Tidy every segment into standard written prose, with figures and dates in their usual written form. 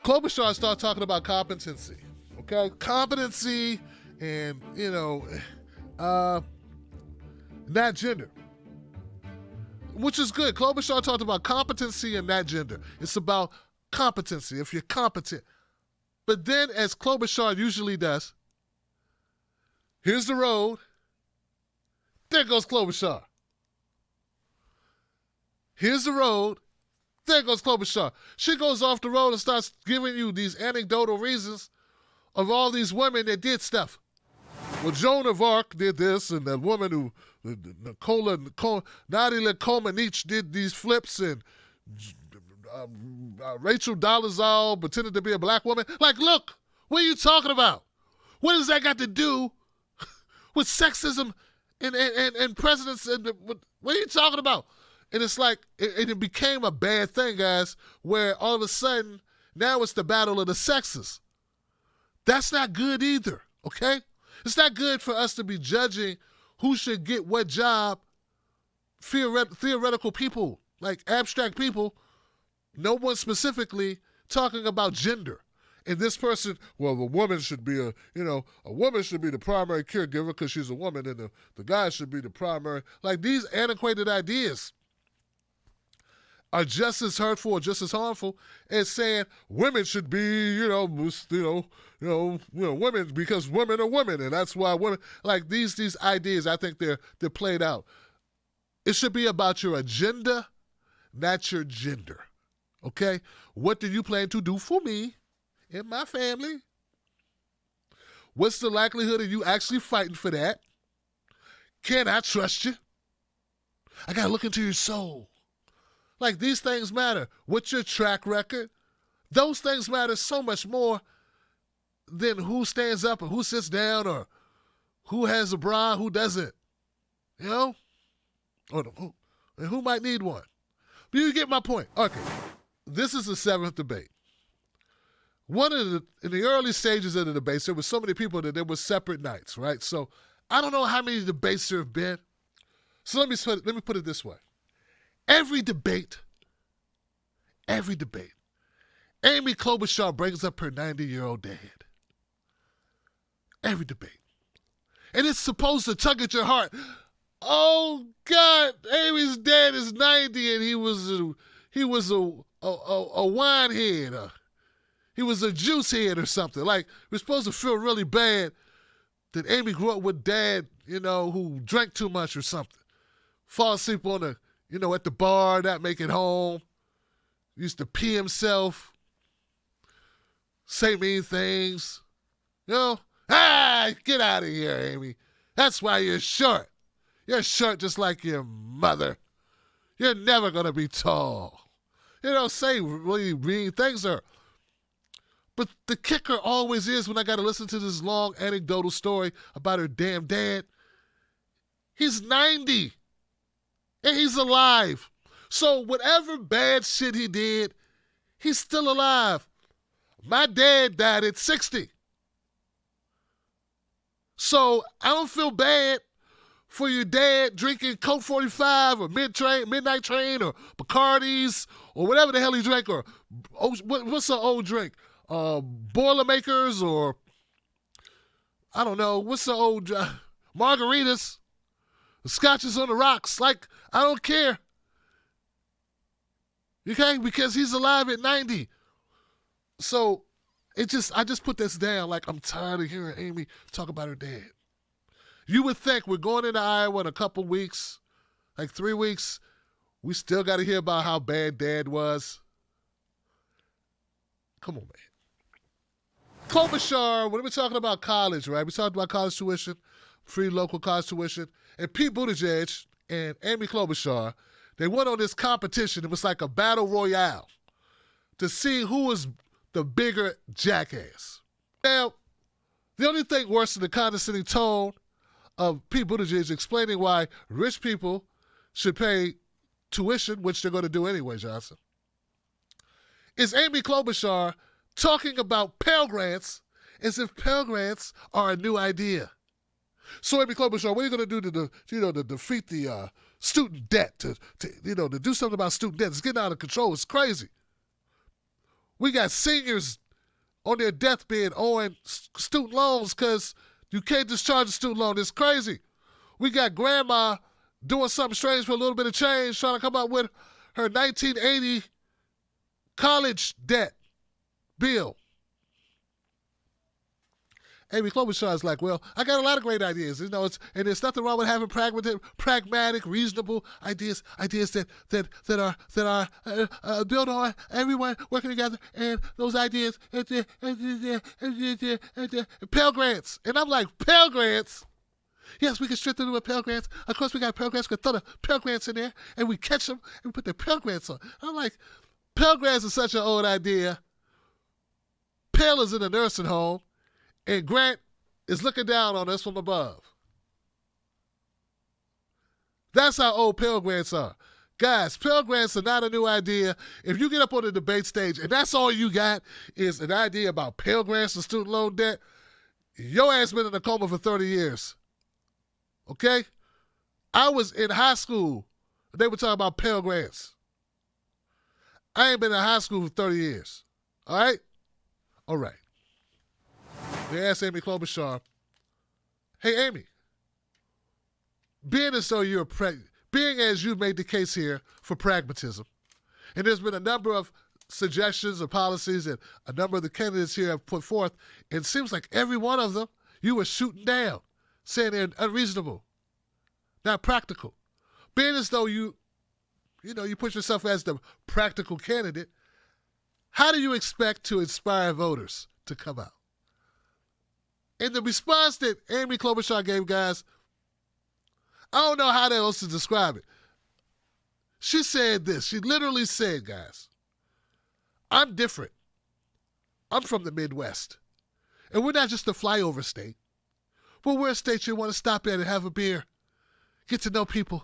Klobuchar started talking about competency. Okay? Competency and, not gender. Which is good. Klobuchar talked about competency and not gender. It's about competency, if you're competent. But then, as Klobuchar usually does, here's the road. There goes Klobuchar. Here's the road. There goes Klobuchar. She goes off the road and starts giving you these anecdotal reasons of all these women that did stuff. Well, Joan of Arc did this, and that woman who, Nadia Comaneci did these flips, and Rachel Dolezal pretended to be a black woman. Like, look, what are you talking about? What does that got to do with sexism and presidents? And what are you talking about? And it's like, it became a bad thing, guys, where all of a sudden, now it's the battle of the sexes. That's not good either, okay? It's not good for us to be judging who should get what job, theoretical people, like abstract people, no one specifically talking about gender. And this person, well, a woman should be a woman should be the primary caregiver because she's a woman, and the guy should be the primary. Like, these antiquated ideas are just as hurtful or just as harmful as saying women should be, women because women are women, and that's why women, like these ideas, I think they're played out. It should be about your agenda, not your gender. Okay? What do you plan to do for me and my family? What's the likelihood of you actually fighting for that? Can I trust you? I gotta look into your soul. Like, these things matter. What's your track record? Those things matter so much more than who stands up or who sits down or who has a bra, who doesn't. You know? Or who might need one. But you get my point. Okay. This is the seventh debate. In the early stages of the debates, there were so many people that there were separate nights, right? So I don't know how many debates there have been. So let me put it this way. Every debate, Amy Klobuchar brings up her 90-year-old dad. Every debate. And it's supposed to tug at your heart. Oh, God, Amy's dad is 90 and he was a wine head. He was a juice head or something. Like, we're supposed to feel really bad that Amy grew up with dad, who drank too much or something. Fall asleep on at the bar, not make it home. Used to pee himself. Say mean things. Get out of here, Amy. That's why you're short. You're short just like your mother. You're never going to be tall. Say really mean things to her. But the kicker always is, when I got to listen to this long anecdotal story about her damn dad, he's 90. And he's alive. So whatever bad shit he did, he's still alive. My dad died at 60. So I don't feel bad for your dad drinking Coke 45 or Midnight Train or Bacardis or whatever the hell he drank, or what's an old drink? Boilermakers, or I don't know, what's the old margaritas? Scotches on the rocks. Like, I don't care. Okay? Because he's alive at 90. So I just put this down. Like, I'm tired of hearing Amy talk about her dad. You would think we're going into Iowa in a couple weeks, like 3 weeks, we still got to hear about how bad dad was. Come on, man. Klobuchar, when we're talking about college, right? We talked about college tuition, free local college tuition. And Pete Buttigieg and Amy Klobuchar, they went on this competition. It was like a battle royale to see who was the bigger jackass. Now, the only thing worse than the condescending tone of Pete Buttigieg explaining why rich people should pay tuition, which they're going to do anyway, Johnson, is Amy Klobuchar talking about Pell Grants as if Pell Grants are a new idea. So, Amy Klobuchar, what are you going to do to defeat the student debt, to do something about student debt? It's getting out of control. It's crazy. We got seniors on their deathbed owing student loans because you can't discharge a student loan. It's crazy. We got grandma doing something strange for a little bit of change, trying to come up with her 1980 college debt bill. Amy Klobuchar is like, well, I got a lot of great ideas, and there's nothing wrong with having pragmatic, reasonable ideas that are built on everyone working together, and those ideas, Pell Grants. And I'm like, Pell Grants? Yes, we can strengthen them with Pell Grants. Of course, we got Pell Grants. We can throw the Pell Grants in there, and we catch them, and we put the Pell Grants on. I'm like, Pell Grants is such an old idea. Pell is in a nursing home, and Grant is looking down on us from above. That's how old Pell Grants are. Guys, Pell Grants are not a new idea. If you get up on the debate stage and that's all you got is an idea about Pell Grants and student loan debt, your ass been in a coma for 30 years. Okay? I was in high school. They were talking about Pell Grants. I ain't been in high school for 30 years. All right? All right. They asked Amy Klobuchar, hey, Amy, being as you've made the case here for pragmatism, and there's been a number of suggestions or policies that a number of the candidates here have put forth, and it seems like every one of them you were shooting down, saying they're unreasonable, not practical. Being as though you put yourself as the practical candidate, how do you expect to inspire voters to come out? And the response that Amy Klobuchar gave, guys, I don't know how else to describe it. She said this. She literally said, guys, I'm different. I'm from the Midwest. And we're not just a flyover state. But we're a state you want to stop at and have a beer, get to know people.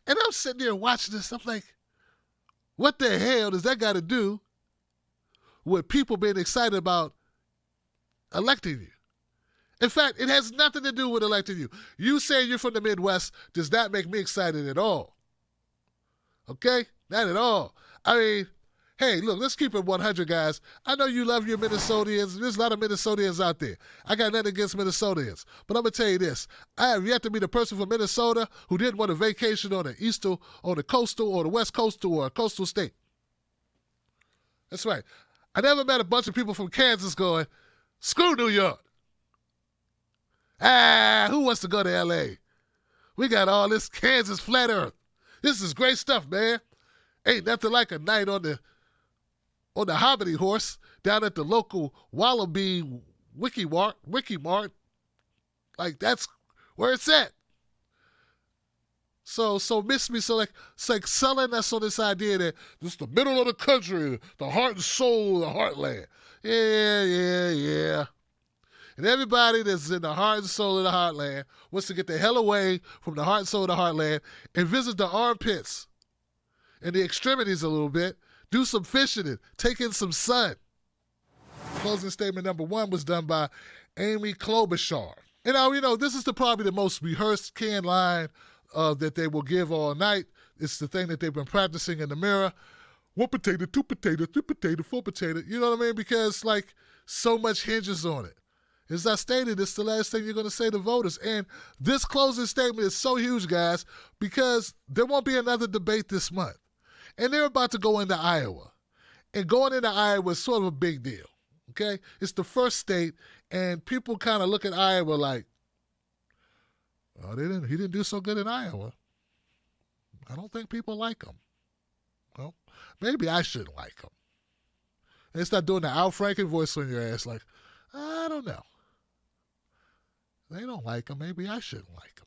And I'm sitting there watching this. I'm like, what the hell does that got to do with people being excited about electing you? In fact, it has nothing to do with electing you. You saying you're from the Midwest does not make me excited at all. Okay? Not at all. I mean, hey, look, let's keep it 100, guys. I know you love your Minnesotians. There's a lot of Minnesotans out there. I got nothing against Minnesotans. But I'm going to tell you this. I have yet to meet a person from Minnesota who didn't want a vacation on the coastal or the west coastal or a coastal state. That's right. I never met a bunch of people from Kansas going, screw New York. Who wants to go to L.A.? We got all this Kansas flat earth. This is great stuff, man. Ain't nothing like a night on the Hobbity horse down at the local Wallaby Wiki Mart. Like, that's where it's at. So miss me. So it's like selling us on this idea that this is the middle of the country, the heart and soul of the heartland. Yeah. And everybody that's in the heart and soul of the heartland wants to get the hell away from the heart and soul of the heartland and visit the armpits and the extremities a little bit, do some fishing and take in some sun. Closing statement number 1 was done by Amy Klobuchar. And now, this is probably the most rehearsed canned line that they will give all night. It's the thing that they've been practicing in the mirror. 1 potato, 2 potato, 3 potato, 4 potato. You know what I mean? Because, so much hinges on it. As I stated, it's the last thing you're going to say to voters. And this closing statement is so huge, guys, because there won't be another debate this month. And they're about to go into Iowa. And going into Iowa is sort of a big deal, okay? It's the first state, and people kind of look at Iowa like, oh, he didn't do so good in Iowa. I don't think people like him. Well, maybe I shouldn't like him. And start doing the Al Franken voice on your ass like, I don't know. They don't like him. Maybe I shouldn't like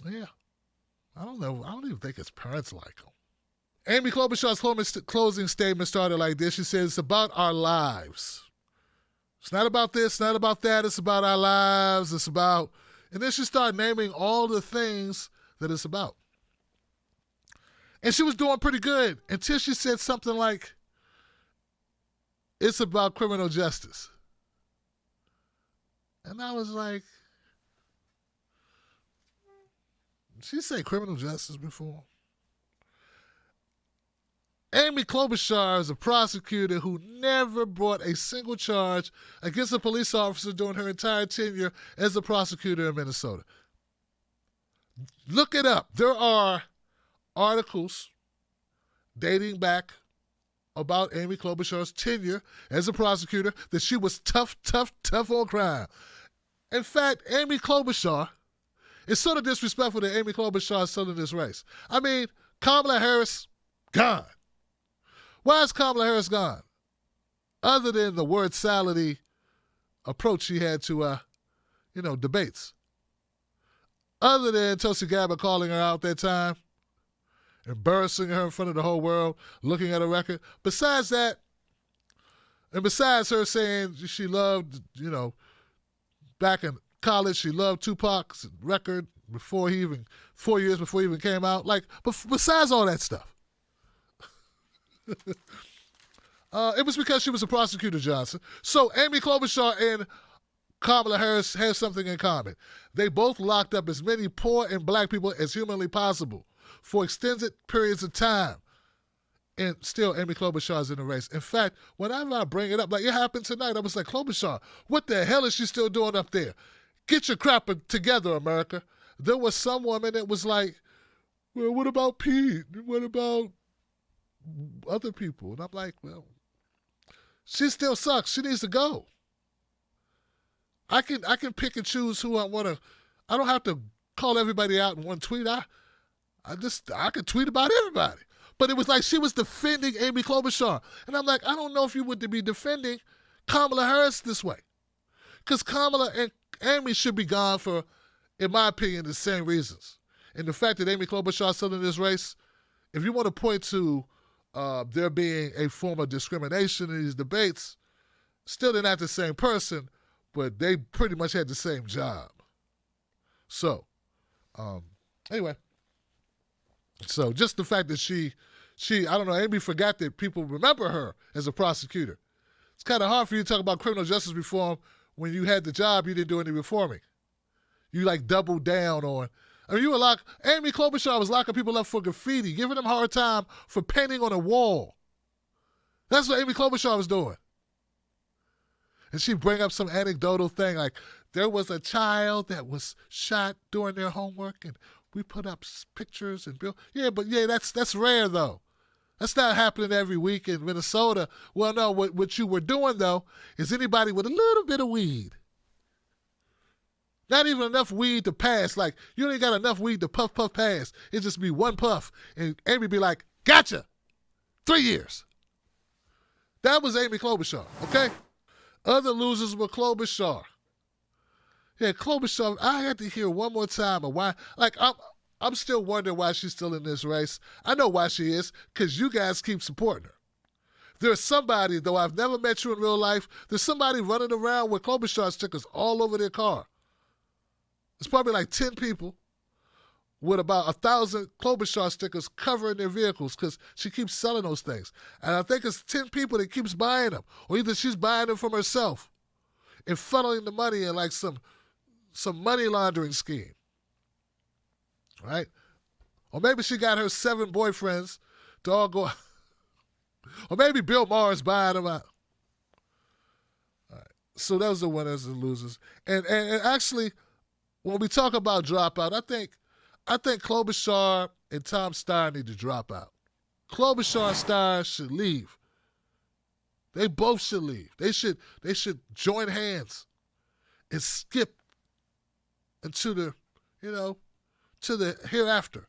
him. Yeah. I don't know. I don't even think his parents like him. Amy Klobuchar's closing statement started like this. She said, it's about our lives. It's not about this, not about that. It's about our lives. It's about... And then she started naming all the things that it's about. And she was doing pretty good until she said something like, it's about criminal justice. And I was like, did she say criminal justice before? Amy Klobuchar is a prosecutor who never brought a single charge against a police officer during her entire tenure as a prosecutor in Minnesota. Look it up. There are articles dating back about Amy Klobuchar's tenure as a prosecutor that she was tough on crime. In fact, Amy Klobuchar, it's sort of disrespectful that Amy Klobuchar is still in this race. I mean, Kamala Harris, gone. Why is Kamala Harris gone? Other than the word salady approach she had to, debates. Other than Tulsi Gabbard calling her out that time, embarrassing her in front of the whole world, looking at her record. Besides that, and besides her saying she loved, back in college, she loved Tupac's record 4 years before he even came out. But besides all that stuff, it was because she was a prosecutor, Johnson. So Amy Klobuchar and Kamala Harris have something in common. They both locked up as many poor and black people as humanly possible for extended periods of time. And still, Amy Klobuchar is in the race. In fact, whenever I bring it up, like it happened tonight, I was like, Klobuchar, what the hell is she still doing up there? Get your crap together, America. There was some woman that was like, well, what about Pete? What about other people? And I'm like, well, she still sucks. She needs to go. I can pick and choose who I want to. I don't have to call everybody out in one tweet. I could tweet about everybody. But it was like she was defending Amy Klobuchar. And I'm like, I don't know if you would be defending Kamala Harris this way. Because Kamala and Amy should be gone for, in my opinion, the same reasons. And the fact that Amy Klobuchar is still in this race, if you want to point to there being a form of discrimination in these debates, still they're not the same person, but they pretty much had the same job. So, anyway. So just the fact that she, I don't know, Amy forgot that people remember her as a prosecutor. It's kind of hard for you to talk about criminal justice reform when you had the job, you didn't do any reforming. You doubled down on, Amy Klobuchar was locking people up for graffiti, giving them a hard time for painting on a wall. That's what Amy Klobuchar was doing. And she'd bring up some anecdotal thing like, there was a child that was shot during their homework and we put up pictures and that's rare though. That's not happening every week in Minnesota. Well, no, what you were doing though is anybody with a little bit of weed. Not even enough weed to pass. Like, you ain't got enough weed to puff pass. It just be one puff. And Amy be like, gotcha. 3 years. That was Amy Klobuchar, okay? Other losers were Klobuchar. Yeah, Klobuchar, I had to hear one more time of why. I'm still wondering why she's still in this race. I know why she is, because you guys keep supporting her. There's somebody, though I've never met you in real life, there's somebody running around with Klobuchar stickers all over their car. It's probably like 10 people with about 1,000 Klobuchar stickers covering their vehicles because she keeps selling those things. And I think it's 10 people that keeps buying them, or either she's buying them from herself and funneling the money in like some money laundering scheme, right? Or maybe she got her 7 boyfriends to all go, or maybe Bill Maher's buying them out. All right. So those are the winners and losers. And actually, when we talk about dropout, I think Klobuchar and Tom Steyer need to drop out. Klobuchar and Steyer should leave. They both should leave. They should join hands and skip into the, to the hereafter.